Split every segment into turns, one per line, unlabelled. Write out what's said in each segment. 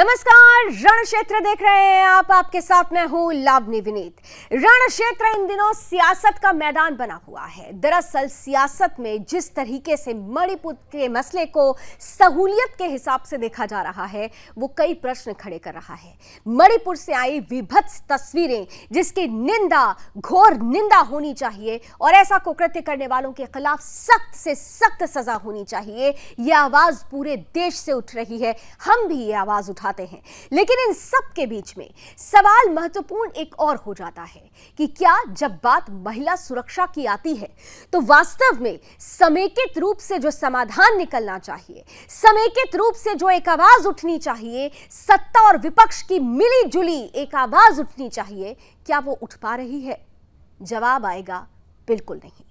नमस्कार, रण क्षेत्र देख रहे हैं आप। आपके साथ मैं हूं लावनी विनीत। रण क्षेत्र इन दिनों सियासत का मैदान बना हुआ है। दरअसल सियासत में जिस तरीके से मणिपुर के मसले को सहूलियत के हिसाब से देखा जा रहा है, वो कई प्रश्न खड़े कर रहा है। मणिपुर से आई विभत्स तस्वीरें जिसकी निंदा, घोर निंदा होनी चाहिए और ऐसा कुकृत्य करने वालों के खिलाफ सख्त से सख्त सजा होनी चाहिए। यह आवाज पूरे देश से उठ रही है, हम भी ये आवाज उठाते हैं। लेकिन इन सब के बीच में सवाल महत्वपूर्ण एक और हो जाता है कि क्या जब बात महिला सुरक्षा की आती है तो वास्तव में समेकित रूप से जो समाधान निकलना चाहिए, समेकित रूप से जो एक आवाज उठनी चाहिए, सत्ता और विपक्ष की मिली जुली एक आवाज उठनी चाहिए, क्या वो उठ पा रही है? जवाब आएगा बिल्कुल नहीं।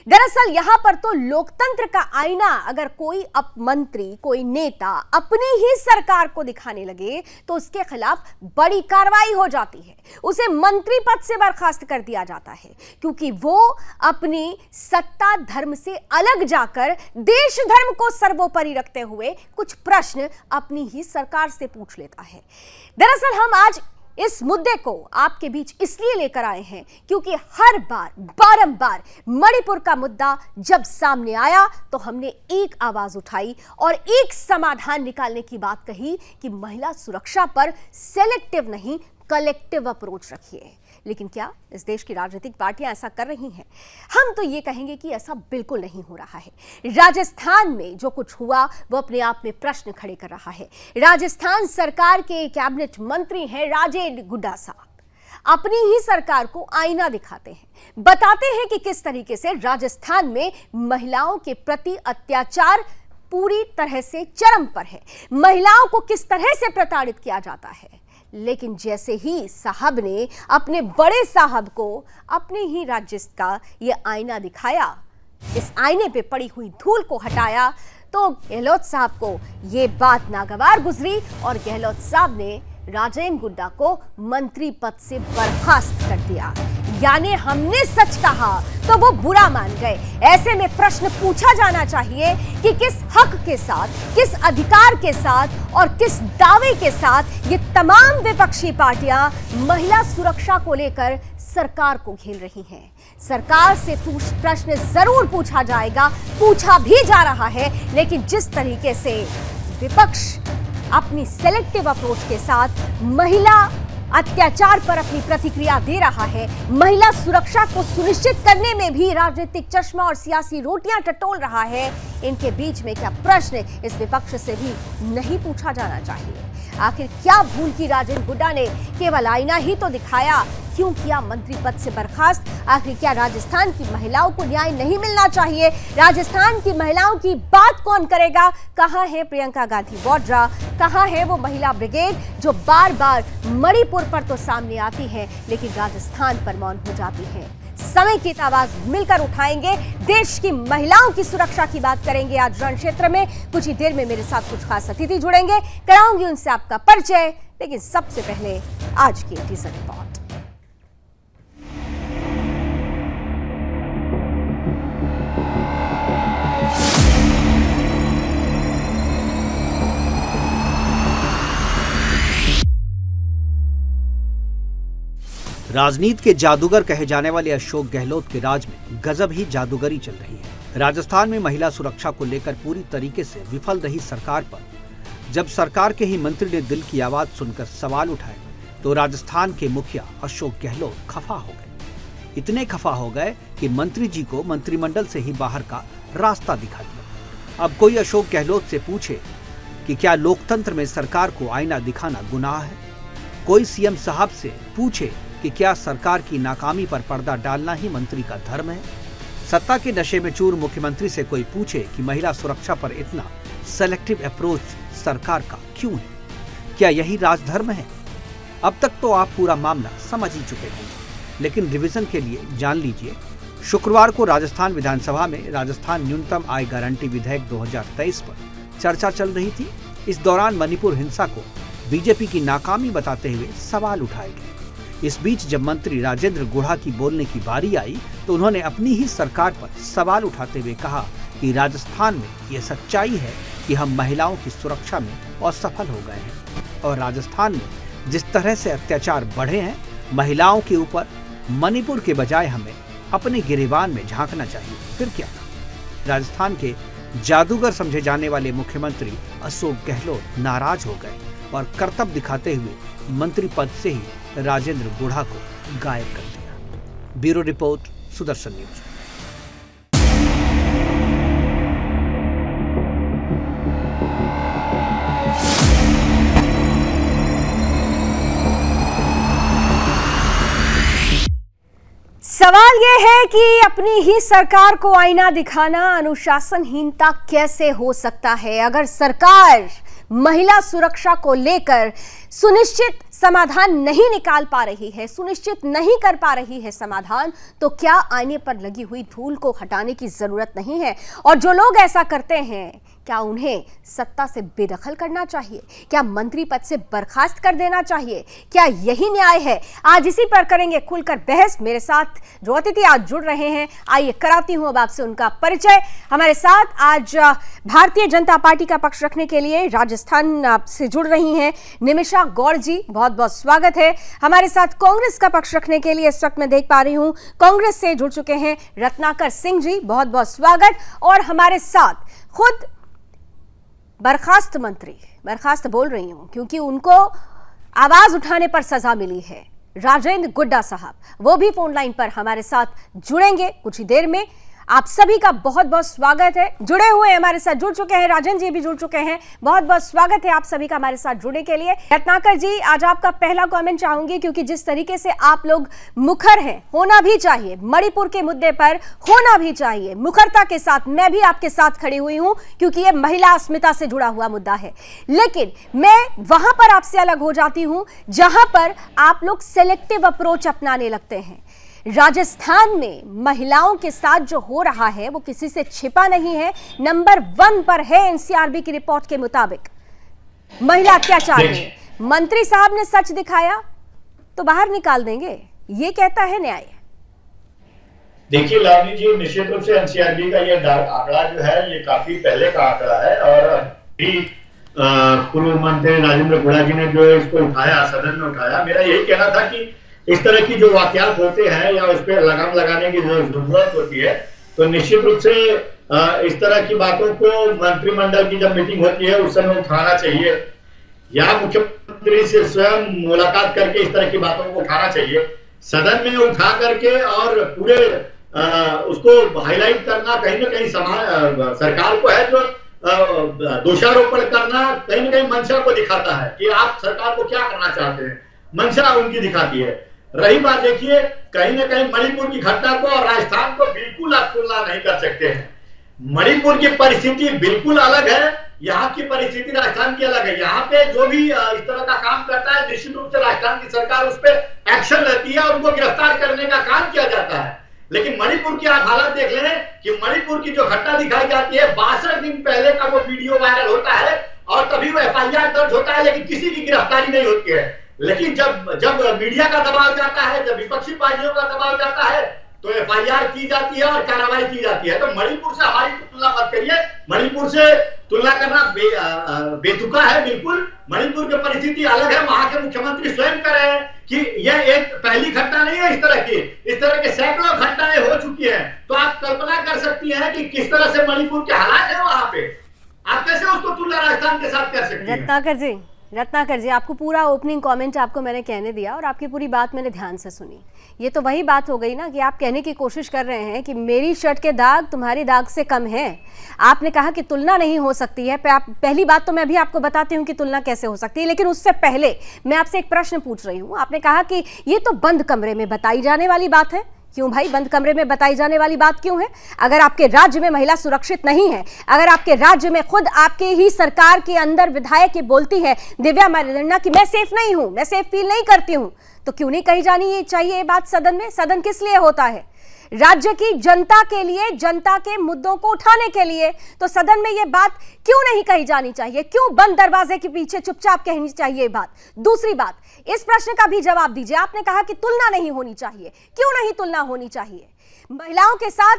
दरअसल यहां पर तो लोकतंत्र का आईना अगर कोई मंत्री, कोई नेता अपनी ही सरकार को दिखाने लगे तो उसके खिलाफ बड़ी कार्रवाई हो जाती है। उसे मंत्री पद से बर्खास्त कर दिया जाता है क्योंकि वो अपनी सत्ता धर्म से अलग जाकर देश धर्म को सर्वोपरि रखते हुए कुछ प्रश्न अपनी ही सरकार से पूछ लेता है। दरअसल हम आज इस मुद्दे को आपके बीच इसलिए लेकर आए हैं क्योंकि हर बार बारंबार मणिपुर का मुद्दा जब सामने आया तो हमने एक आवाज उठाई और एक समाधान निकालने की बात कही कि महिला सुरक्षा पर सेलेक्टिव नहीं, कलेक्टिव अप्रोच रखिए। लेकिन क्या इस देश की राजनीतिक पार्टियां ऐसा कर रही हैं? हम तो ये कहेंगे कि ऐसा बिल्कुल नहीं हो रहा है। राजस्थान में जो कुछ हुआ वो अपने आप में प्रश्न खड़े कर रहा है। राजस्थान सरकार के कैबिनेट मंत्री हैं राजेंद्र गुड्डा साहब, अपनी ही सरकार को आईना दिखाते हैं, बताते हैं कि किस तरीके से राजस्थान में महिलाओं के प्रति अत्याचार पूरी तरह से चरम पर है, महिलाओं को किस तरह से प्रताड़ित किया जाता है। लेकिन जैसे ही साहब ने अपने बड़े साहब को अपने ही राज्य का ये आईना दिखाया, इस आईने पे पड़ी हुई धूल को हटाया, तो गहलोत साहब को ये बात नागवार गुजरी और गहलोत साहब ने राजेंद्र गुड्डा को मंत्री पद से बर्खास्त कर दिया। यानी हमने सच कहा तो वो बुरा मान गए। ऐसे में प्रश्न पूछा जाना चाहिए कि किस हक के साथ, किस अधिकार के साथ और किस दावे के साथ ये तमाम विपक्षी पार्टियां महिला सुरक्षा को लेकर सरकार को घेर रही हैं। सरकार से प्रश्न जरूर पूछा जाएगा, पूछा भी जा रहा है, लेकिन जिस तरीके से विपक्ष अपनी सेलेक्टिव अप्रोच के साथ महिला अत्याचार पर अपनी प्रतिक्रिया दे रहा है, महिला सुरक्षा को सुनिश्चित करने में भी राजनीतिक चश्मा और सियासी रोटियां टटोल रहा है, इनके बीच में क्या प्रश्न इस विपक्ष से भी नहीं पूछा जाना चाहिए? आखिर क्या भूल की राजेंद्र गुड्डा ने? केवल आईना ही तो दिखाया, क्यों किया मंत्री पद से बर्खास्त? आखिर क्या राजस्थान की महिलाओं को न्याय नहीं मिलना चाहिए? राजस्थान की महिलाओं की बात कौन करेगा? कहां है प्रियंका गांधी वाड्रा? कहां है वो महिला ब्रिगेड जो बार बार मणिपुर पर तो सामने आती है लेकिन राजस्थान पर मौन हो जाती है? समय की आवाज मिलकर उठाएंगे, देश की महिलाओं की सुरक्षा की बात करेंगे आज रण क्षेत्र में। कुछ ही देर में मेरे साथ कुछ खास अतिथि जुड़ेंगे, कराऊंगी उनसे आपका परिचय, लेकिन सबसे पहले आज की टीजर रिपोर्ट।
राजनीति के जादूगर कहे जाने वाले अशोक गहलोत के राज में गजब ही जादूगरी चल रही है। राजस्थान में महिला सुरक्षा को लेकर पूरी तरीके से विफल रही सरकार पर जब सरकार के ही मंत्री ने दिल की आवाज सुनकर सवाल उठाए तो राजस्थान के मुखिया अशोक गहलोत खफा हो गए। इतने खफा हो गए कि मंत्री जी को मंत्रिमंडल से ही बाहर का रास्ता दिखा दिया। अब कोई अशोक गहलोत से पूछे कि क्या लोकतंत्र में सरकार को आईना दिखाना गुनाह है? कोई सीएम साहब से पूछे कि क्या सरकार की नाकामी पर पर्दा डालना ही मंत्री का धर्म है? सत्ता के नशे में चूर मुख्यमंत्री से कोई पूछे कि महिला सुरक्षा पर इतना सेलेक्टिव अप्रोच सरकार का क्यों है? क्या यही राजधर्म है? अब तक तो आप पूरा मामला समझ ही चुके हैं, लेकिन रिवीजन के लिए जान लीजिए। शुक्रवार को राजस्थान विधानसभा में राजस्थान न्यूनतम आय गारंटी विधेयक 2023 पर चर्चा चल रही थी। इस दौरान मणिपुर हिंसा को बीजेपी की नाकामी बताते हुए सवाल उठाए गए। इस बीच जब मंत्री राजेंद्र गुड्डा की बोलने की बारी आई तो उन्होंने अपनी ही सरकार पर सवाल उठाते हुए कहा कि राजस्थान में ये सच्चाई है कि हम महिलाओं की सुरक्षा में असफल हो गए हैं। और राजस्थान में जिस तरह से अत्याचार बढ़े हैं महिलाओं के ऊपर, मणिपुर के बजाय हमें अपने गिरेबान में झांकना चाहिए। फिर क्या था? राजस्थान के जादूगर समझे जाने वाले मुख्यमंत्री अशोक गहलोत नाराज हो गए और करतब दिखाते हुए मंत्री पद से ही राजेंद्र गुढ़ा को गायब कर दिया। Bureau report, Sudarshan news.
सवाल यह है कि अपनी ही सरकार को आईना दिखाना अनुशासनहीनता कैसे हो सकता है? अगर सरकार महिला सुरक्षा को लेकर सुनिश्चित समाधान नहीं निकाल पा रही है, सुनिश्चित नहीं कर पा रही है समाधान, तो क्या आईने पर लगी हुई धूल को हटाने की जरूरत नहीं है? और जो लोग ऐसा करते हैं, क्या उन्हें सत्ता से बेदखल करना चाहिए? क्या मंत्री पद से बर्खास्त कर देना चाहिए? क्या यही न्याय है? आज इसी पर करेंगे खुलकर बहस। मेरे साथ जो अतिथि आज जुड़ रहे हैं, आइए कराती हूं अब आपसे उनका परिचय। हमारे साथ आज भारतीय जनता पार्टी का पक्ष रखने के लिए राजस्थान से जुड़ रही हैं निमिषा गौड़ जी, बहुत बहुत स्वागत है। हमारे साथ कांग्रेस का पक्ष रखने के लिए इस वक्त मैं देख पा रही हूं कांग्रेस से जुड़ चुके हैं रत्नाकर सिंह जी, बहुत बहुत स्वागत। और हमारे साथ खुद बर्खास्त मंत्री, बर्खास्त बोल रही हूं क्योंकि उनको आवाज उठाने पर सजा मिली है, राजेंद्र गुड्डा साहब, वो भी फोन लाइन पर हमारे साथ जुड़ेंगे कुछ ही देर में। आप सभी का बहुत बहुत स्वागत है। जुड़े हुए हैं, हमारे साथ जुड़ चुके हैं, राजन जी भी जुड़ चुके हैं, बहुत बहुत स्वागत है आप सभी का हमारे साथ जुड़ने के लिए। रत्नाकर जी, आज आपका पहला कमेंट चाहूंगी, क्योंकि जिस तरीके से आप लोग मुखर हैं, होना भी चाहिए, मणिपुर के मुद्दे पर होना भी चाहिए मुखरता के साथ। मैं भी आपके साथ खड़ी हुई हूं क्योंकि ये महिला अस्मिता से जुड़ा हुआ मुद्दा है, लेकिन मैं वहां पर आपसे अलग हो जाती हूं जहां पर आप लोग सेलेक्टिव अप्रोच अपनाने लगते हैं। राजस्थान में महिलाओं के साथ जो हो रहा है वो किसी से छिपा नहीं है, नंबर 1 पर है एनसीआरबी की रिपोर्ट के मुताबिक महिला अत्याचार में। मंत्री साहब ने सच दिखाया तो बाहर निकाल देंगे, ये कहता है न्याय।
देखिए लावनी जी, निश्चित रूप से एनसीआरबी का ये आंकड़ा जो है ये काफी पहले का आंकड़ा है और अभी पूर्व मंत्री राजेंद्र गुढ़ा जी ने जो इसको उठाया, सदन में उठाया। मेरा यही कहना था कि इस तरह की जो वाकयात होते हैं या उस पर लगाम लगाने की जो जरूरत होती है, तो निश्चित रूप से इस तरह की बातों को मंत्रिमंडल की जब मीटिंग होती है उस समय उठाना चाहिए, या मुख्यमंत्री से स्वयं मुलाकात करके इस तरह की बातों को उठाना चाहिए, सदन में उठा करके और पूरे उसको हाईलाइट करना कहीं ना कहीं सरकार को है जो दोषारोपण करना कहीं ना कहीं मंशा को दिखाता है कि आप सरकार को क्या करना चाहते हैं, मंशा उनकी दिखाती है। रही बात, देखिए कहीं ना कहीं मणिपुर की घटना को और राजस्थान को बिल्कुल आप तुलना नहीं कर सकते हैं। मणिपुर की परिस्थिति बिल्कुल अलग है, यहाँ की परिस्थिति राजस्थान की अलग है। यहाँ पे जो भी इस तरह का काम करता है, निश्चित रूप से राजस्थान की सरकार उस पर एक्शन लेती है और उनको गिरफ्तार करने का काम किया जाता है। लेकिन मणिपुर की आप हालत देख लें कि मणिपुर की जो घटना दिखाई जाती है, 62 दिन पहले का वो वीडियो वायरल होता है और तभी वो एफआईआर दर्ज होता है, लेकिन किसी की गिरफ्तारी नहीं होती है। लेकिन जब मीडिया का दबाव जाता है, जब विपक्षी पार्टियों का दबाव जाता है, तो एफआईआर की जाती है और कार्रवाई की जाती है। तो मणिपुर से हमारी तुलना मत करिए, मणिपुर से तुलना करना बेतुका है। बिल्कुल मणिपुर की परिस्थिति अलग है, वहां के मुख्यमंत्री स्वयं कह रहे हैं कि यह एक पहली घटना नहीं है, इस तरह के सैकड़ों घटनाएं हो चुकी हैं। तो आप कल्पना कर सकती हैं कि किस तरह से मणिपुर के हालात है वहां पे। आप कैसे उसको तुलना राजस्थान के साथ कर सकती हैं?
रत्नाकर जी, आपको पूरा ओपनिंग कमेंट आपको मैंने कहने दिया और आपकी पूरी बात मैंने ध्यान से सुनी। ये तो वही बात हो गई ना कि आप कहने की कोशिश कर रहे हैं कि मेरी शर्ट के दाग तुम्हारी दाग से कम है। आपने कहा कि तुलना नहीं हो सकती है। पहली बात तो मैं भी आपको बताती हूँ कि तुलना कैसे हो सकती है, लेकिन उससे पहले मैं आपसे एक प्रश्न पूछ रही हूँ। आपने कहा कि ये तो बंद कमरे में बताई जाने वाली बात है। क्यों भाई, बंद कमरे में बताई जाने वाली बात क्यों है? अगर आपके राज्य में महिला सुरक्षित नहीं है, अगर आपके राज्य में खुद आपके ही सरकार के अंदर विधायक ये बोलती है दिव्या मरना कि मैं सेफ नहीं हूं, मैं सेफ फील नहीं करती हूं, तो क्यों नहीं कही जानी ये चाहिए ये बात सदन में? सदन किस लिए होता है? राज्य की जनता के लिए, जनता के मुद्दों को उठाने के लिए। तो सदन में ये बात क्यों नहीं कही जानी चाहिए? क्यों बंद दरवाजे के पीछे चुपचाप कहनी चाहिए ये बात? दूसरी बात, इस प्रश्न का भी जवाब दीजिए। आपने कहा कि तुलना नहीं होनी चाहिए, क्यों नहीं तुलना होनी चाहिए? महिलाओं के साथ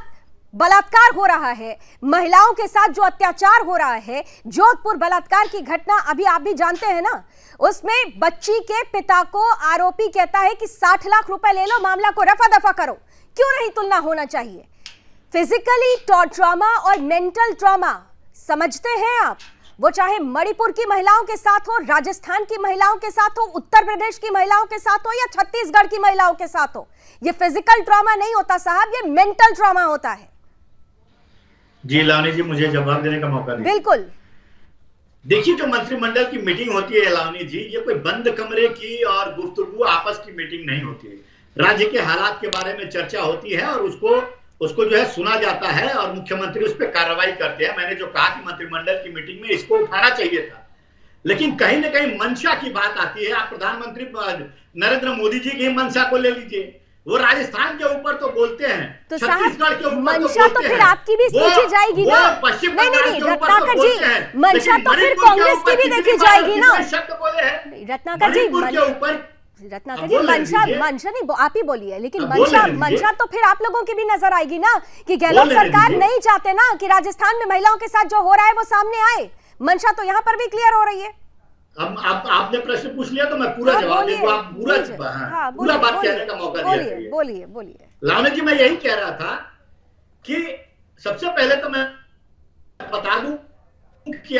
बलात्कार हो रहा है, महिलाओं के साथ जो अत्याचार हो रहा है, जोधपुर बलात्कार की घटना अभी आप भी जानते हैं ना, उसमें बच्ची के पिता को आरोपी कहता है कि 60 लाख रुपए ले लो, मामला को रफा दफा करो। क्यों नहीं तुलना होना चाहिए? फिजिकली ट्रॉमा और मेंटल ट्रॉमा समझते हैं आप? वो चाहे मणिपुर की महिलाओं के साथ हो, राजस्थान की महिलाओं के साथ हो, उत्तर प्रदेश की महिलाओं के साथ हो या छत्तीसगढ़ की महिलाओं के साथ हो, ये फिजिकल ट्रॉमा नहीं होता साहब, ये मेंटल ट्रॉमा होता है।
जी लावनी जी, मुझे जवाब देने का मौका दीजिए।
बिल्कुल।
देखिए, जो मंत्रिमंडल की मीटिंग होती है लावनी जी, ये कोई बंद कमरे की और गुफ्तगू आपस की मीटिंग नहीं होती है। राज्य के हालात के बारे में चर्चा होती है और उसको जो है सुना जाता है और मुख्यमंत्री उस पर कार्रवाई करते हैं। मैंने जो कहा कि मंत्रिमंडल की मीटिंग में इसको उठाना चाहिए था, लेकिन कहीं ना कहीं मंशा की बात आती है। आप प्रधानमंत्री नरेंद्र मोदी जी की मंशा को ले लीजिए, वो राजस्थान के ऊपर तो बोलते हैं,
तो
छत्तीसगढ़ के ऊपर
मंशा तो फिर आपकी भी पूछी जाएगी ना। नहीं, रत्नाकर जी, मंशा तो फिर कांग्रेस की भी देखी जाएगी ना।
शब्द बोले हैं
रत्नाकर जी, रत्नाकर जी, मंशा नहीं, आप ही बोलिए, लेकिन मंशा तो फिर आप लोगों की भी नजर आएगी ना कि गहलोत सरकार नहीं चाहते ना कि राजस्थान में महिलाओं के साथ जो हो रहा है वो सामने आए। मंशा तो यहाँ पर भी क्लियर हो रही है।
अब आपने प्रश्न पूछ लिया तो मैं पूरा जवाब दूंगा। आप पूरा बात कहने का मौका दिया।
बोलिए।
लावनी जी, मैं यही कह रहा था कि सबसे पहले तो मैं बता दूं कि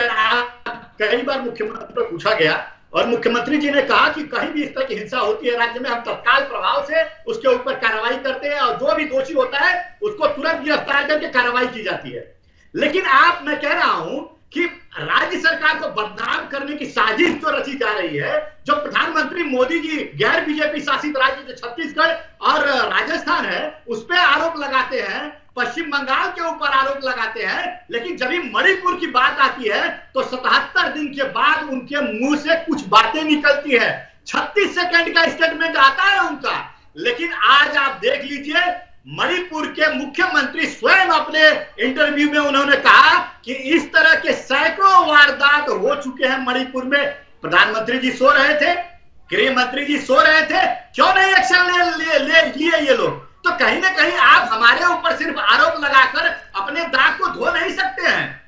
कई बार मुख्यमंत्री को पूछा गया और मुख्यमंत्री जी ने कहा कि कहीं भी इस तरह की हिंसा होती है राज्य में, हम तत्काल प्रभाव से उसके ऊपर कार्रवाई करते हैं और जो भी दोषी होता है उसको तुरंत गिरफ्तार करके कार्रवाई की जाती है। लेकिन मैं कह रहा हूं कि राज्य सरकार को बदनाम करने की साजिश जो रची जा रही है, जो प्रधानमंत्री मोदी जी गैर बीजेपी शासित राज्य जो छत्तीसगढ़ और राजस्थान है उस पर आरोप लगाते हैं, पश्चिम बंगाल के ऊपर आरोप लगाते हैं, लेकिन जब मणिपुर की बात आती है तो 77 दिन के बाद उनके मुंह से कुछ बातें निकलती है। 36 सेकंड का स्टेटमेंट आता है उनका, लेकिन आज आप देख लीजिए मणिपुर के मुख्यमंत्री स्वयं अपने इंटरव्यू में उन्होंने कहा कि इस तरह के सैकड़ों वारदात हो चुके हैं मणिपुर में। प्रधानमंत्री जी सो रहे थे, गृह मंत्री जी सो रहे थे, क्यों नहीं एक्शन लिए ये लोग? तो कहीं ना कहीं आप हमारे ऊपर सिर्फ आरोप लगाकर अपने दाग को धो नहीं सकते हैं।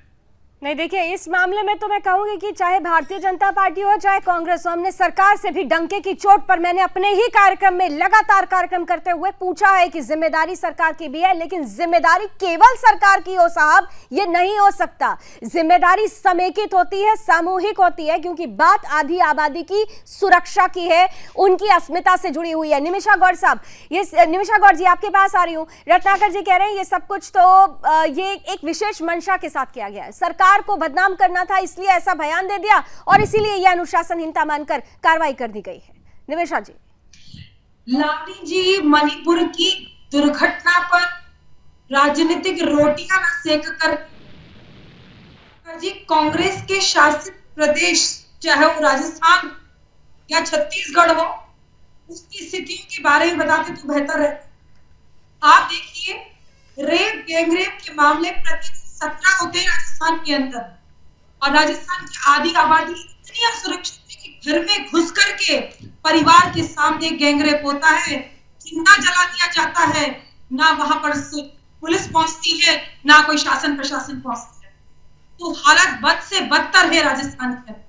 नहीं, देखिए, इस मामले में तो मैं कहूंगी कि चाहे भारतीय जनता पार्टी हो चाहे कांग्रेस हो, हमने सरकार से भी डंके की चोट पर, मैंने अपने ही कार्यक्रम में लगातार कार्यक्रम करते हुए पूछा है कि जिम्मेदारी सरकार की भी है, लेकिन जिम्मेदारी केवल सरकार की हो साहब, ये नहीं हो सकता। जिम्मेदारी समेकित होती है, सामूहिक होती है, क्योंकि बात आधी आबादी की सुरक्षा की है, उनकी अस्मिता से जुड़ी हुई है। निमिषा गौड़ साहब, निमिषा गौड़ जी, आपके पास आ रही हूँ। रत्नाकर जी कह रहे हैं ये सब कुछ तो ये एक विशेष मंशा के साथ किया गया है, सरकार को बदनाम करना था इसलिए ऐसा बयान दे दिया और इसीलिए यह अनुशासनहीनता मानकर कार्रवाई कर दी गई है। निमिषा जी।
लावनी जी, मणिपुर की दुर्घटना पर राजनीतिक रोटियां न सेक कर जी, कांग्रेस के शासित प्रदेश चाहे वो राजस्थान या छत्तीसगढ़ हो, उसकी स्थितियों के बारे में बताते तो बेहतर है। आप देखिए, रेप गैंगरेप के मामले प्रति 17 होते हैं राजस्थान के अंदर, और राजस्थान की आधी आबादी इतनी असुरक्षित है कि घर में घुस करके परिवार के सामने गैंगरेप होता है, जिंदा जला दिया जाता है, ना वहां पर पुलिस पहुंचती है ना कोई शासन प्रशासन पहुंचती है। तो हालत बद से बदतर है राजस्थान के अंदर।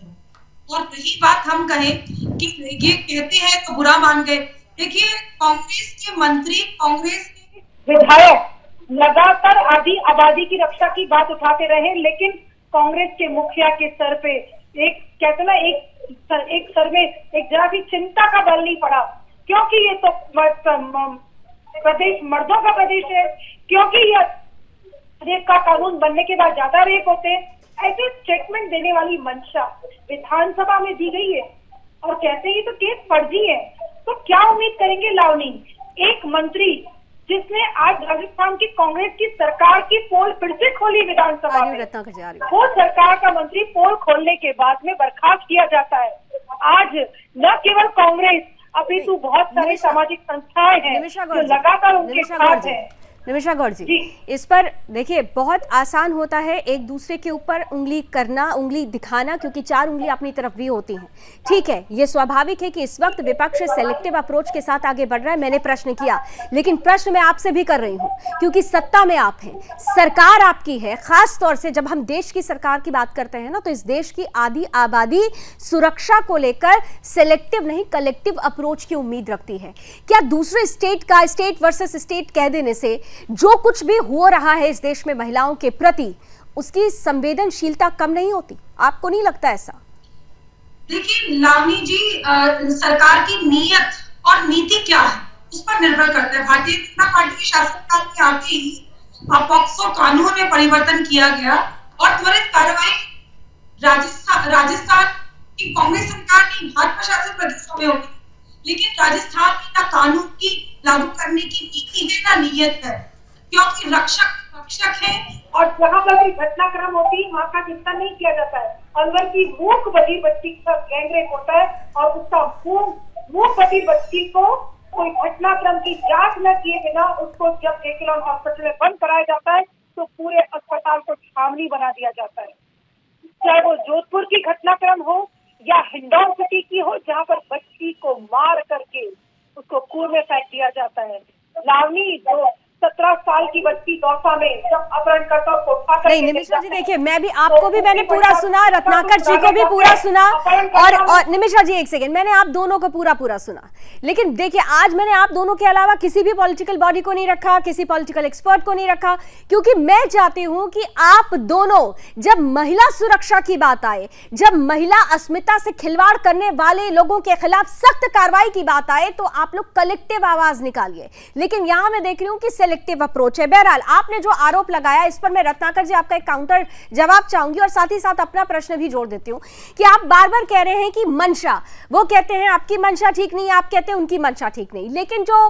और रही बात हम कहें कि ये कहते हैं तो बुरा मान गए, देखिए कांग्रेस के मंत्री, कांग्रेस के विधायक लगातार आधी आबादी की रक्षा की बात उठाते रहे, लेकिन कांग्रेस के मुखिया के सर पे एक कहते ना एक सर में एक जरा भी चिंता का बल नहीं पड़ा, क्योंकि ये तो प्रदेश मर्दों का प्रदेश है, क्योंकि ये रेप का कानून बनने के बाद ज्यादा रेप होते हैं। ऐसे स्टेटमेंट देने वाली मंशा विधानसभा में दी गई है और कहते हैं तो केस फर्जी है। तो क्या उम्मीद करेंगे लावनी, एक मंत्री जिसने आज राजस्थान की कांग्रेस की सरकार की पोल फिर से खोली विधानसभा में, वो सरकार का मंत्री पोल खोलने के बाद में बर्खास्त किया जाता है। आज न केवल कांग्रेस, अभी तो बहुत सारी सामाजिक संस्थाएं हैं जो लगातार उनके साथ हैं।
निमिषा गौड़ जी, इस पर देखिए बहुत आसान होता है एक दूसरे के ऊपर उंगली करना, उंगली दिखाना, क्योंकि 4 उंगली अपनी तरफ भी होती हैं। ठीक है, ये स्वाभाविक है कि इस वक्त विपक्ष सेलेक्टिव अप्रोच के साथ आगे बढ़ रहा है। मैंने प्रश्न किया, लेकिन प्रश्न मैं आपसे भी कर रही हूँ क्योंकि सत्ता में आप हैं, सरकार आपकी है। खास तौर से जब हम देश की सरकार की बात करते हैं ना, तो इस देश की आधी आबादी सुरक्षा को लेकर सेलेक्टिव नहीं कलेक्टिव अप्रोच की उम्मीद रखती है। क्या दूसरे स्टेट का स्टेट वर्सेस स्टेट कह देने से जो कुछ भी हो रहा है इस देश में महिलाओं के प्रति, उसकी संवेदनशीलता कम नहीं होती? आपको नहीं लगता ऐसा?
देखिए लावनी जी, सरकार की नीयत और नीति क्या है उस पर निर्भर करता है। भारतीय जनता पार्टी के शासनकाल में आते ही पॉक्सो कानून में परिवर्तन किया गया और त्वरित कार्रवाई राजस्थान की कांग्रेस सरकार ने भाजपा शासित प्रदेशों में होगी, लेकिन राजस्थान में ना कानून की लागू करने की नीति है ना नीयत है, क्योंकि रक्षक है और जहाँ पर भी घटनाक्रम होती है वहाँ का चिंता नहीं किया जाता है। अंदर की मूक बधी बच्ची का गैंगरेप होता है और उसका मूक बधी बच्ची को कोई घटनाक्रम की जांच न किए बिना उसको जब जेकेलॉन हॉस्पिटल में बंद कराया जाता है तो पूरे अस्पताल को छावनी बना दिया जाता है। चाहे वो जोधपुर की घटनाक्रम हो या हिंडौन सिटी की हो, जहाँ पर बच्ची को मार करके उसको कुएं में फेंक दिया जाता है। लावनी जो 17 साल की बच्ची दौसा में जब अपहरणकर्ता को उठा कर,
नहीं निमिषा जी देखिए, मैं भी आपको भी मैंने पूरा सुना, रत्नाकर जी को भी पूरा सुना, और निमिषा जी एक सेकंड, मैंने आप दोनों को पूरा सुना। लेकिन देखिए आज मैंने आप दोनों के अलावा किसी भी पॉलिटिकल बॉडी को नहीं रखा, किसी पॉलिटिकल एक्सपर्ट को नहीं रखा, क्योंकि मैं चाहती हूं कि आप दोनों जब महिला सुरक्षा की बात आए, जब महिला अस्मिता से खिलवाड़ करने वाले लोगों के खिलाफ सख्त कार्रवाई की बात आए, तो आप लोग कलेक्टिव आवाज निकालिए। लेकिन यहां मैं देख रही हूं कि सेलेक्टिव अप्रोच है। बहरहाल आपने जो आरोप लगाया इस पर मैं रत्नाकर जी आपका एक काउंटर जवाब चाहूंगी और साथ ही साथ अपना प्रश्न भी जोड़ देती हूं कि आप बार-बार कह रहे हैं कि मंशा, वो कहते हैं आपकी मंशा ठीक नहीं, आप कहते हैं उनकी मंशा ठीक नहीं, लेकिन जो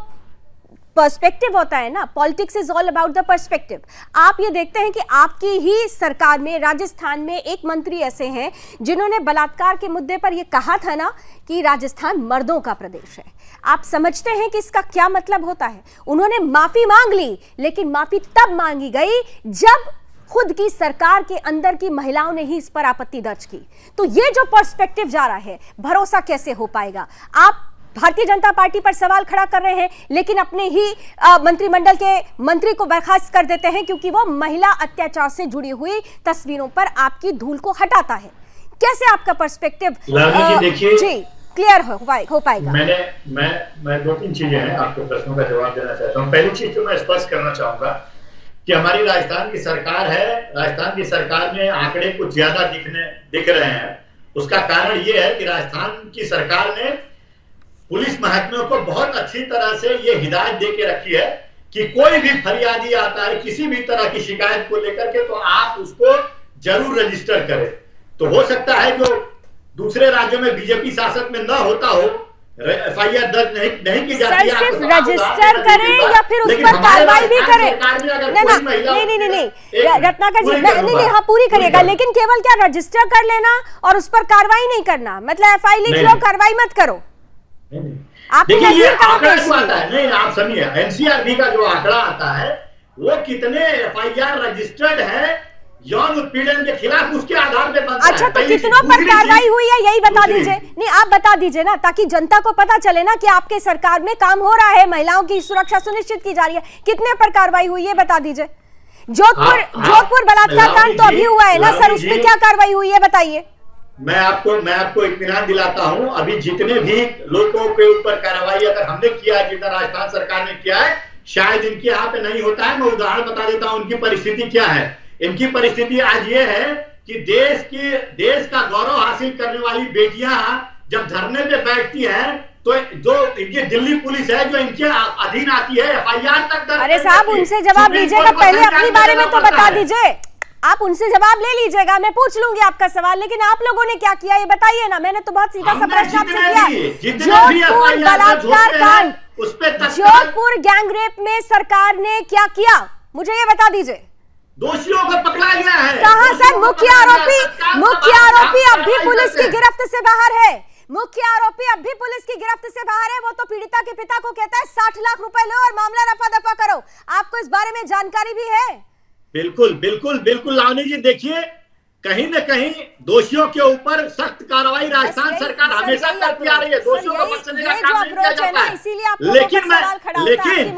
पर्सपेक्टिव होता है ना, politics is all about the perspective. आप ये देखते हैं कि आपकी ही सरकार में राजस्थान में एक मंत्री ऐसे हैं जिन्होंने बलात्कार के मुद्दे पर ये कहा था ना कि राजस्थान मर्दों का प्रदेश है। आप समझते हैं कि इसका क्या मतलब होता है? उन्होंने माफी मांग ली, लेकिन माफी तब मांगी गई जब खुद की सरकार के अंदर की महिलाओं ने ही इस पर आपत्ति दर्ज की। तो ये जो पर्सपेक्टिव जा रहा है, भरोसा कैसे हो पाएगा? आप भारतीय जनता पार्टी पर सवाल खड़ा कर रहे हैं, लेकिन अपने ही मंत्रिमंडल के मंत्री को बर्खास्त कर देते हैं क्योंकि वो महिला अत्याचार से जुड़ी हुई तस्वीरों पर आपकी धूल को हटाता है। कैसे आपका पर्सपेक्टिव जी क्लियर हो पाएगा?
मैं 2-3 चीजें हैं, आपको प्रश्नों का जवाब देना चाहता हूँ। पहली चीज तो मैं स्पष्ट करना चाहूंगा कि हमारी राजस्थान की सरकार है, राजस्थान की सरकार में आंकड़े कुछ ज्यादा दिख रहे हैं। उसका कारण ये है कि राजस्थान की सरकार ने पुलिस महकमे को बहुत अच्छी तरह से ये हिदायत दे के रखी है कि कोई भी फरियादी आता है किसी भी तरह की शिकायत को लेकर के, तो आप उसको जरूर रजिस्टर करें। तो हो सकता है जो दूसरे राज्यों में बीजेपी शासन में न होता हो, एफआईआर दर्ज नहीं की जाती है,
सिर्फ रजिस्टर करें या फिर उस पर कार्रवाई भी करें? नहीं रत्नाकर जी, नहीं हाँ पूरी करेगा, लेकिन केवल क्या रजिस्टर कर लेना और उस पर कार्रवाई नहीं करना, मतलब एफआईआर लिख लो, कार्रवाई मत करो।
देखिए ये आंकड़ा जो आता है, नहीं आप सुनिए, एनसीआरबी का जो आंकड़ा आता है वो कितने एफआईआर रजिस्टर्ड है यौन उत्पीड़न के खिलाफ, उसके आधार पे बनता है।
अच्छा, तो कितनों पर कार्रवाई हुई है यही बता दीजिए। नहीं आप बता दीजिए ना, ताकि जनता को पता चले ना कि आपके सरकार में काम हो रहा है, महिलाओं की सुरक्षा सुनिश्चित की जा रही है। कितने पर कार्रवाई हुई है बता दीजिए। जोधपुर बलात्कार कांड तो अभी हुआ है ना सर, उस पर क्या कार्रवाई हुई है बताइए?
मैं आपको इत्मीनान दिलाता हूं, अभी जितने भी लोगों के ऊपर कार्रवाई अगर हमने किया है, जितना राजस्थान सरकार ने किया है, शायद इनके यहाँ पे नहीं होता है। मैं उदाहरण बता देता हूं उनकी परिस्थिति क्या है। इनकी परिस्थिति आज ये है कि देश का गौरव हासिल करने वाली बेटियां जब धरने पे बैठती हैं तो जो इनकी दिल्ली पुलिस है जो इनके अधीन आती है, एफआईआर तक दर्ज।
अरे साहब उनसे जवाब लीजिएगा, पहले अपने बारे में तो बता दीजिए। आप उनसे जवाब ले लीजिएगा, मैं पूछ लूंगी आपका सवाल, लेकिन आप लोगों ने क्या किया ये बताइए ना। मैंने तो बहुत सीधा सा प्रश्न आपसे किया। जोधपुर बलात्कार कांड, जोधपुर गैंगरेप में सरकार ने क्या किया मुझे ये बता दीजिए।
दोषियों को पकड़ा गया है।
कहां सर? मुख्य आरोपी अब भी पुलिस की गिरफ्त से बाहर है। मुख्य आरोपी अब भी पुलिस की गिरफ्त से बाहर है। वो तो पीड़िता के पिता को कहता है 60 लाख रुपए लो और मामला रफा दफा करो। आपको इस बारे में जानकारी भी है?
बिल्कुल बिल्कुल बिल्कुल लावनी जी, देखिए कहीं न कहीं दोषियों के ऊपर सख्त कार्रवाई राजस्थान सरकार हमेशा करती आ रही है। दोषियों को बचने का काम नहीं किया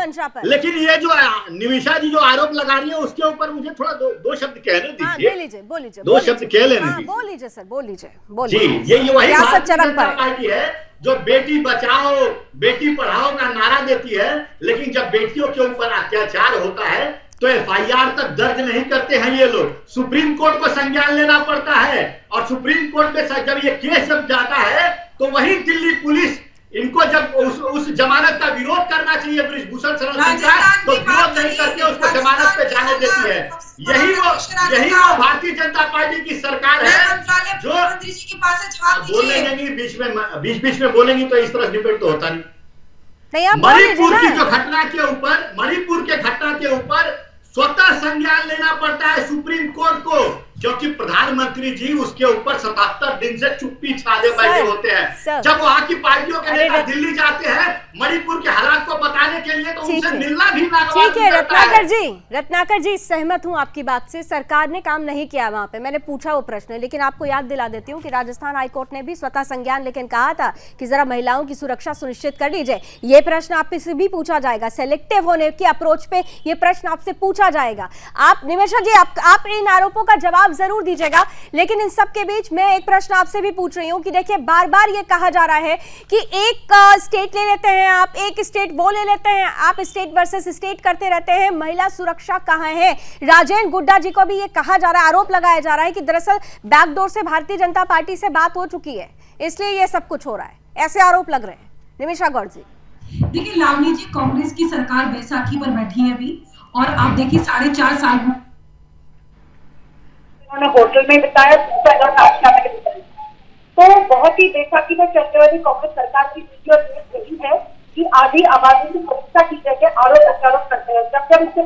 जाता है। लेकिन ये जो निमिषा जी जो आरोप लगा रही है उसके ऊपर मुझे थोड़ा दो शब्द कहने दीजिए। दो शब्द कह लेने दीजिए।
बोल लीजिए सर, बोल लीजिए।
जी, ये वही भारतीय जनता पार्टी है जो बेटी बचाओ बेटी पढ़ाओ का नारा देती है, लेकिन जब बेटियों के ऊपर अत्याचार होता है तो एफआईआर तक दर्ज नहीं करते हैं ये लोग। सुप्रीम कोर्ट को संज्ञान लेना पड़ता है और सुप्रीम कोर्ट में जब ये केस जब जाता है तो वही दिल्ली पुलिस इनको जब उस जमानत का विरोध करना चाहिए ब्रिजभूषण शरण सिंह का, तो विरोध नहीं करके उसको जमानत पे जाने देती है। यही वो भारतीय जनता पार्टी की सरकार है जो बोलेंगे नहीं, बीच में बोलेंगी तो इस तरह डिबेट तो होता नहीं। मणिपुर के घटना के ऊपर स्वतः संज्ञान लेना पड़ता है सुप्रीम कोर्ट को, क्योंकि प्रधानमंत्री जी उसके ऊपर 77 दिन से चुप्पी छाले बैठे होते हैं। जब वहां की पार्टियों के नेता दिल्ली जाते हैं मणिपुर के हालात को बताने के लिए, तो उनसे मिलना भी
ठीक है। रत्नाकर जी सहमत हूं आपकी बात से। सरकार ने काम नहीं किया वहां पे, मैंने पूछा वो प्रश्न, लेकिन आपको याद दिला देती हूँ कि राजस्थान हाईकोर्ट ने भी स्वतः संज्ञान लेकिन कहा था कि जरा महिलाओं की सुरक्षा सुनिश्चित कर लीजिए। ये प्रश्न आपसे भी पूछा जाएगा, सेलेक्टिव होने की अप्रोच पे ये प्रश्न आपसे पूछा जाएगा। आप निमिषा जी आप इन आरोपों का जवाब जरूर दीजिएगा, लेकिन इन सब के बीच मैं एक प्रश्न आपसे भी पूछ रही हूं कि देखिए बार बार ये कहा जा रहा है कि एक स्टेट ले लेते हैं आप, एक स्टेट वो ले लेते हैं आप, स्टेट वर्सेस स्टेट करते रहते हैं, महिला सुरक्षा कहां है? राजेंद्र गुड्डा जी को भी ये कहा जा रहा है, आरोप लगाया जा रहा है कि दरअसल बैकडोर से भारतीय जनता पार्टी से बात हो चुकी है, इसलिए ये सब कुछ हो रहा है, ऐसे आरोप लग रहे हैं। निमिषा गौड़ जी।
देखिए लावनी जी, कांग्रेस की सरकार बैसाखी पर बैठी है अभी, और आप देखिए 4.5 साल
उन्होंने होटल में बिताया, नाश्ता में बिताया। तो बहुत ही बैसाखी में चलने वाली कांग्रेस सरकार की वीडियो यही है कि आधी आबादी की सुरक्षा की जगह आरोप प्रत्यारोप करते हैं, जब उससे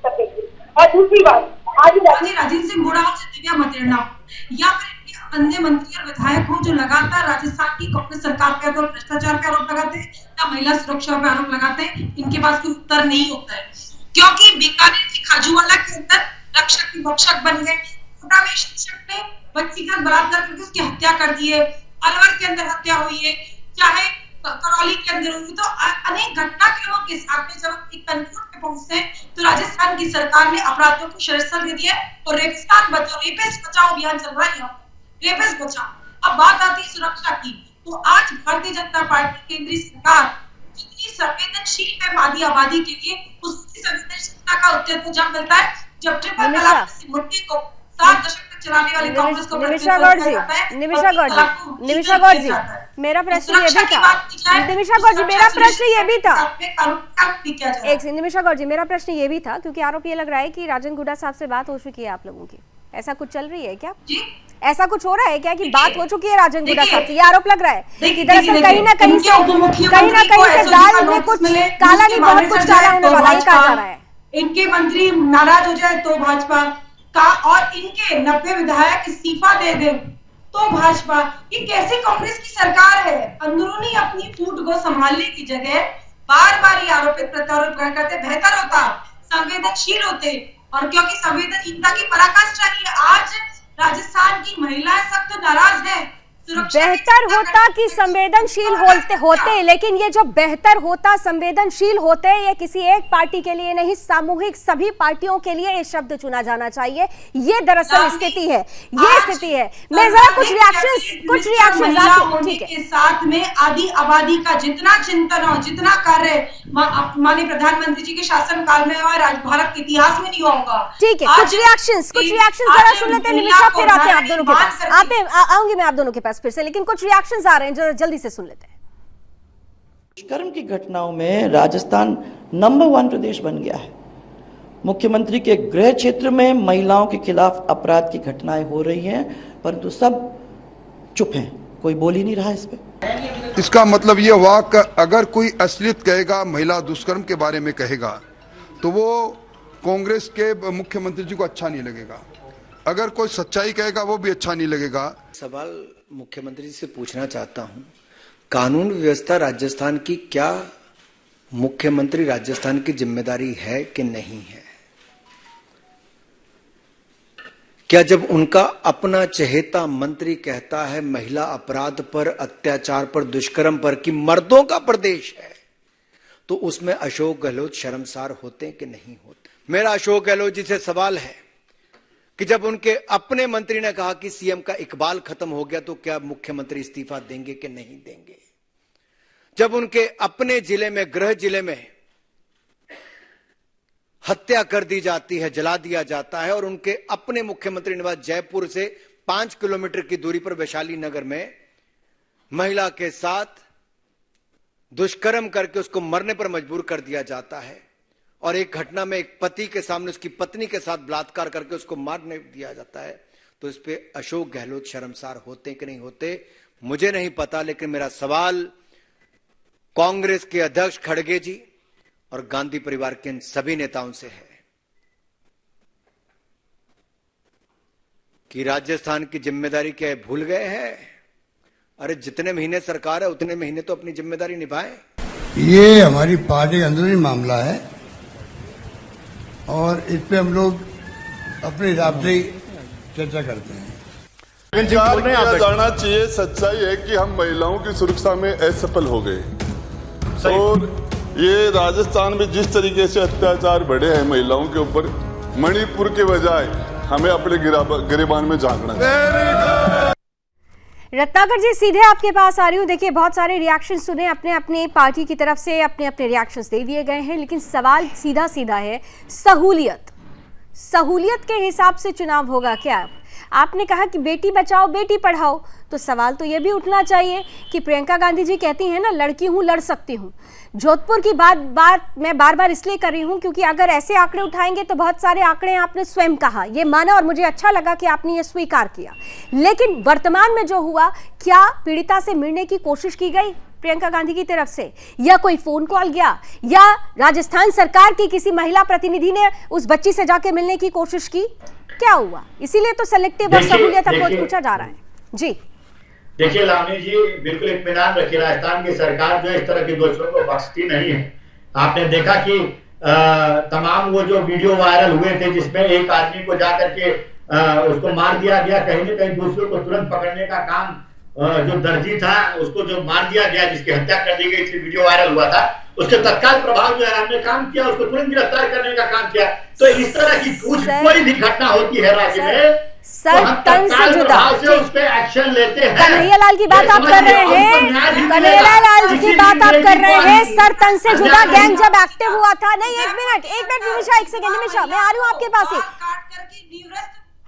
करेंगे। और दूसरी बात, आज
राजेंद्र सिंह गुड़ा से दिव्या मतेरना या फिर अन्य मंत्री और विधायक हो जो लगातार राजस्थान की कांग्रेस सरकार पे भ्रष्टाचार पे आरोप लगाते हैं या महिला सुरक्षा पे आरोप लगाते हैं, इनके पास कोई उत्तर नहीं होता है, क्योंकि बीकानेर की खाजूवाला के अंदर रक्षक की भक्षक बन गए। कोटा में शिक्षक ने बच्ची का बलात्कार करके उसकी हत्या कर दी है, अलवर के अंदर हत्या हुई है, चाहे करौली के अंदर हुई। तो अनेक घटनाक्रमों के साथ में जब एक कंक्लूड पे पहुंचते हैं तो राजस्थान की सरकार ने अपराधियों को शस्त्र दे दिया और रेगिस्तान बचाओ, रेपिस्ट बचाओ अभियान चल रहा है, रेपिस्ट बचाओ। अब बात आती है सुरक्षा की, तो आज भारतीय जनता पार्टी केंद्रीय सरकार जितनी संवेदनशील है आधी आबादी के लिए, उसकी संवेदनशीलता का उत्तर जब मिलता है जब ट्रिपल तलाक की मुद्दे को 7 दशक तक चलाने वाले कांग्रेस को
निमिषा गौड़ जी मेरा प्रश्न ये भी था। निमिषा गौड़ जी मेरा प्रश्न ये भी था। एक निमिषा गौड़ जी मेरा प्रश्न ये भी था, क्योंकि आरोप ये लग रहा है कि राजेंद्र गुड्डा साहब से बात हो चुकी है आप लोगों की, ऐसा कुछ चल रही है क्या? ऐसा कुछ हो रहा है क्या कि बात हो चुकी है राजेंद्र गुड्डा साहब से? ये आरोप लग रहा है कि दरअसल कहीं ना कहीं से दाल में कुछ काला नहीं, बहुत कुछ काला होने वाला है, कहा जा रहा है।
इनके मंत्री नाराज हो जाए तो भाजपा का, और इनके 90 विधायक इस्तीफा दे दे तो भाजपा। ये कैसी कांग्रेस की सरकार है? अंदरूनी अपनी फूट को संभालने की जगह बार बार ये आरोपित प्रत्यारोप करते। बेहतर होता संवेदनशील होते, और क्योंकि संवेदनशीलता की पराकाष्ठा है, आज राजस्थान की महिलाएं सख्त नाराज है।
बेहतर होता कि संवेदनशील होते, लेकिन ये जो बेहतर होता संवेदनशील होते, ये किसी एक पार्टी के लिए नहीं, सामूहिक सभी पार्टियों के लिए ये शब्द चुना जाना चाहिए। ये दरअसल स्थिति है, ये स्थिति है। मैं जरा कुछ रिएक्शन ठीक है।
के साथ में आधी आबादी का जितना चिंतन और जितना कार्य माननीय प्रधानमंत्री जी के शासन काल में और भारत के इतिहास में नहीं होगा।
ठीक है, कुछ रिएक्शन जरा सुन लेते हैं निमिषा, फिर आते हैं आप दोनों के पास, आऊंगी मैं आप दोनों के पास फिर से, लेकिन कुछ रिएक्शंस आ रहे हैं, जल्दी से सुन लेते हैं।
दुष्कर्म की घटनाओं में राजस्थान नंबर 1 प्रदेश बन गया है। मुख्यमंत्री के गृह क्षेत्र में महिलाओं के खिलाफ अपराध की घटनाएं हो रही हैं, परंतु सब चुप हैं, कोई बोल ही नहीं रहा इस पे।
इसका मतलब ये हुआ कि अगर कोई असलियत कहेगा, महिला दुष्कर्म के बारे में कहेगा, तो वो कांग्रेस के मुख्यमंत्री जी को अच्छा नहीं लगेगा। अगर कोई सच्चाई कहेगा वो भी अच्छा नहीं लगेगा।
सवाल मुख्यमंत्री जी से पूछना चाहता हूं, कानून व्यवस्था राजस्थान की क्या मुख्यमंत्री राजस्थान की जिम्मेदारी है कि नहीं है? क्या जब उनका अपना चहेता मंत्री कहता है महिला अपराध पर, अत्याचार पर, दुष्कर्म पर कि मर्दों का प्रदेश है, तो उसमें अशोक गहलोत शर्मसार होते कि नहीं होते? मेरा अशोक गहलोत जी से सवाल है कि जब उनके अपने मंत्री ने कहा कि सीएम का इकबाल खत्म हो गया, तो क्या मुख्यमंत्री इस्तीफा देंगे कि नहीं देंगे? जब उनके अपने जिले में, गृह जिले में हत्या कर दी जाती है, जला दिया जाता है, और उनके अपने मुख्यमंत्री निवास जयपुर से 5 किलोमीटर की दूरी पर वैशाली नगर में महिला के साथ दुष्कर्म करके उसको मरने पर मजबूर कर दिया जाता है, और एक घटना में एक पति के सामने उसकी पत्नी के साथ बलात्कार करके उसको मारने दिया जाता है, तो इस पे अशोक गहलोत शर्मसार होते कि नहीं होते मुझे नहीं पता। लेकिन मेरा सवाल कांग्रेस के अध्यक्ष खड़गे जी और गांधी परिवार के इन सभी नेताओं से है कि राजस्थान की जिम्मेदारी क्या है, भूल गए हैं? अरे जितने महीने सरकार है उतने महीने तो अपनी जिम्मेदारी निभाएं।
ये हमारी पार्टी का अंदरूनी मामला है और इस पे हम लोग अपने हिसाब से चर्चा करते हैं।
जाना चाहिए, सच्चाई है कि हम महिलाओं की सुरक्षा में असफल हो गए, और ये राजस्थान में जिस तरीके से अत्याचार बढ़े हैं महिलाओं के ऊपर, मणिपुर के बजाय हमें अपने गिरेबान में झांकना चाहिए।
रत्नाकर जी, सीधे आपके पास आ रही हूँ। देखिए, बहुत सारे रिएक्शन सुने, अपने अपने पार्टी की तरफ से अपने अपने रिएक्शंस दे दिए गए हैं, लेकिन सवाल सीधा सीधा है, सहूलियत के हिसाब से चुनाव होगा क्या? आपने कहा कि बेटी बचाओ बेटी पढ़ाओ, तो सवाल तो ये भी उठना चाहिए कि प्रियंका गांधी जी कहती हैं ना, लड़की हूँ लड़ सकती हूँ। जोधपुर की बात मैं बार बार इसलिए कर रही हूँ क्योंकि अगर ऐसे आंकड़े उठाएंगे तो बहुत सारे आंकड़े आपने स्वयं कहा, ये माना, और मुझे अच्छा लगा कि आपने ये स्वीकार किया। लेकिन वर्तमान में जो हुआ, क्या पीड़िता से मिलने की कोशिश की गई प्रियंका गांधी की तरफ से, या कोई फोन कॉल गया, या राजस्थान सरकार की किसी महिला प्रतिनिधि ने उस बच्ची से जाके मिलने की कोशिश की? क्या हुआ? इसीलिए तो सेलेक्टिव और सहूलियत अप्रोच पूछा जा रहा है। जी
देखिए लावनी जी, बिल्कुल इत्मीनान रखिए, राजस्थान की सरकार जो इस तरह के दोषियों को बख्शती नहीं है। आपने देखा कि तमाम वो जो वीडियो वायरल हुए थे जिसमें एक आदमी को जाकर के उसको मार दिया गया, कहीं न कहीं दूसरों को तुरंत पकड़ने का काम, जो दर्जी था उसको जो मार दिया गया, जिसकी हत्या कर दी गई थी, वीडियो वायरल हुआ था, उसके तत्काल प्रभाव जो है हमने काम किया, उसको तुरंत गिरफ्तार करने का काम किया। तो इस तरह की कोई भी घटना होती है राज्य में,
सर तन से जुदा
उस पे एक्शन लेते हैं।
कन्हैयालाल की बात आप कर रहे हैं, कन्हैयालाल की बात आप कर रहे हैं, सर तन से जुदा गैंग जब एक्टिव हुआ था। नहीं, एक मिनट निमिषा, एक सेकंड निमिषा, मैं आ रही हूँ आपके पास ही।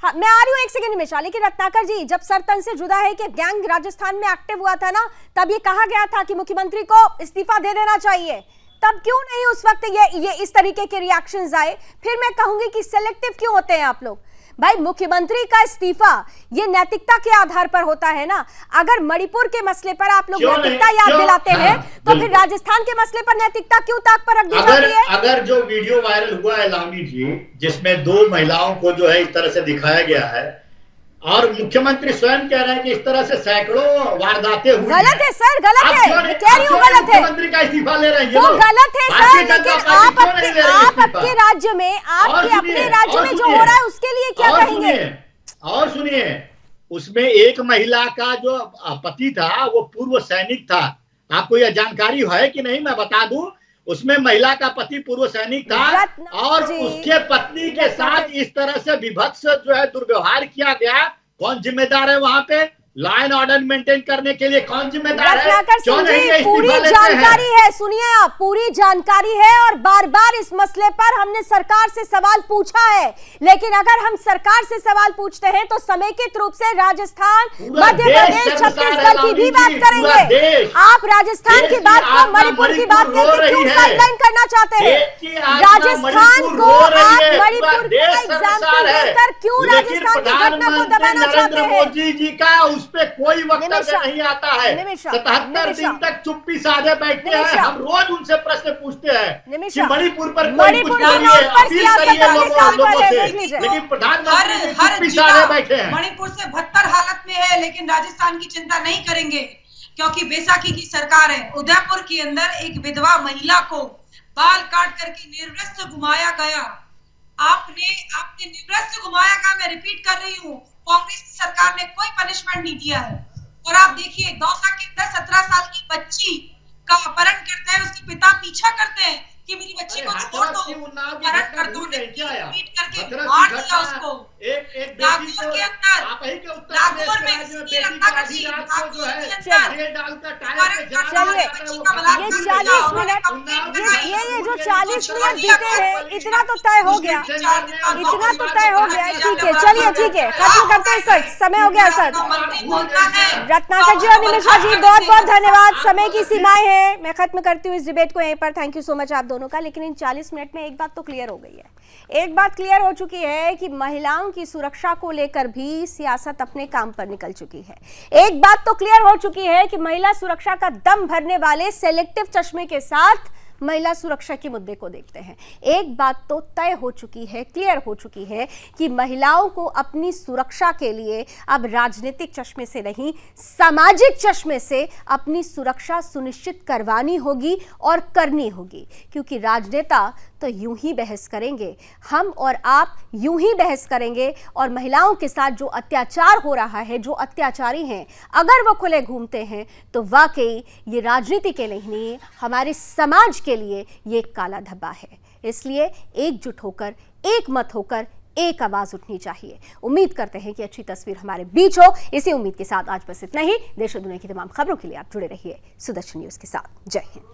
हाँ, मैं आ रही हूँ, एक सेकंड निमिषा। लेकिन रत्नाकर जी, जब सर तन से जुदा है कि गैंग राजस्थान में एक्टिव हुआ था ना, तब ये कहा गया था कि मुख्यमंत्री को इस्तीफा दे देना चाहिए, तब क्यों नहीं उस वक्त ये इस तरीके के रिएक्शंस आए? फिर मैं कहूंगी कि सेलेक्टिव क्यों होते हैं आप लोग? भाई, मुख्यमंत्री का इस्तीफा ये नैतिकता के आधार पर होता है ना। अगर मणिपुर के मसले पर आप लोग नैतिकता याद दिलाते हैं, तो फिर राजस्थान के मसले पर नैतिकता क्यों ताक पर रख दी जाती है?
अगर जो वीडियो वायरल हुआ है लावनी जी, जिसमें 2 महिलाओं को जो है इस तरह से दिखाया गया है, और मुख्यमंत्री स्वयं कह रहे हैं कि इस तरह से सैकड़ों वारदातें हुई,
गलत है सर, गलत है, कह रही हूँ गलत है।
मुख्यमंत्री का इस्तीफा ले रहे हैं
वो गलत है सर, लेकिन आप आपके राज्य में, आपके अपने राज्य में जो हो रहा है उसके लिए क्या कहेंगे?
और सुनिए, उसमें एक महिला का जो पति था वो पूर्व सैनिक था। आपको यह जानकारी है कि नहीं, मैं बता दूं, उसमें महिला का पति पूर्व सैनिक था, और उसके पत्नी के साथ इस तरह से विभत्स जो है दुर्व्यवहार किया गया। कौन जिम्मेदार है वहां पे? लॉ एंड ऑर्डर मेंटेन करने के लिए कौन जिम्मेदार है? क्यों नहीं
पूरी जानकारी है, सुनिए आप, पूरी जानकारी है, और बार बार इस मसले पर हमने सरकार से सवाल पूछा है। लेकिन अगर हम सरकार से सवाल पूछते हैं तो समेकित रूप से राजस्थान, मध्य प्रदेश, छत्तीसगढ़ की भी बात करेंगे। आप राजस्थान की बात को मणिपुर की बात करके क्यों साइडलाइन करना चाहते हैं? राजस्थान को आप मणिपुर का एग्जाम्पल देकर क्यों क्यों राजस्थान की घटना को दबाना चाहते हैं?
मोदी जी का उस पे कोई वक्तव्य नहीं आता है। 77 दिन तक चुप्पी साधे बैठते हैं। हम रोज उनसे प्रश्न पूछते हैं कि मणिपुर पर कोई कुछ नहीं है, अपील करिए लोगों से, लेकिन प्रधानमंत्री चुप्पी साधे बैठे हैं।
मणिपुर से बदतर हालत में है, लेकिन राजस्थान की चिंता नहीं करेंगे क्योंकि बैसाखी की सरकार है। उदयपुर के अंदर एक विधवा महिला को बाल काट करके निर्वस्त्र घुमाया गया। आपने निर्वस्त्र घुमाया का, मैं रिपीट कर रही हूँ, कांग्रेस की सरकार ने कोई पनिशमेंट नहीं दिया है। और आप देखिए दौसा के अंदर 17 साल की बच्ची का अपहरण करते हैं, उसके पिता पीछा करते हैं कि मेरी बच्ची को छोड़ दो, अपहरण कर दो, पीट करके मार दिया उसको। नागौर के अंदर, नागौर में
चलिए, ये 40 मिनट, ये जो 40 मिनट बीते हैं, इतना तो तय हो गया, इतना तो तय हो गया। ठीक है, चलिए ठीक है, खत्म करते हैं सर, समय हो गया सर। रत्नाकर जी और निमिषा जी, बहुत बहुत धन्यवाद। समय की सीमाएं हैं, मैं खत्म करती हूँ इस डिबेट को यहीं पर। थैंक यू सो मच आप दोनों का। लेकिन इन 40 मिनट में एक बात तो क्लियर हो गई है, एक बात क्लियर हो चुकी है कि महिलाओं की सुरक्षा को लेकर भी सियासत अपने काम पर निकल चुकी है। एक बात तो क्लियर हो चुकी है कि महिला सुरक्षा का दम भरने वाले सेलेक्टिव चश्मे के साथ महिला सुरक्षा के मुद्दे को देखते हैं। एक बात तो तय हो चुकी है, क्लियर हो चुकी है कि महिलाओं को अपनी सुरक्षा के लिए अब राजनीतिक चश्मे से नहीं, सामाजिक चश्मे से अपनी सुरक्षा सुनिश्चित करवानी होगी और करनी होगी। क्योंकि राजनेता तो यूं ही बहस करेंगे, हम और आप यूं ही बहस करेंगे, और महिलाओं के साथ जो अत्याचार हो रहा है, जो अत्याचारी हैं, अगर वो खुले घूमते हैं तो वाकई ये राजनीति के लिए नहीं, हमारे समाज के लिए ये काला धब्बा है। इसलिए एकजुट होकर, एक मत होकर एक आवाज उठनी चाहिए। उम्मीद करते हैं कि अच्छी तस्वीर हमारे बीच हो। इसी उम्मीद के साथ आज बस इतना ही। देश और दुनिया की तमाम खबरों के लिए आप जुड़े रहिए सुदर्शन न्यूज के साथ। जय हिंद।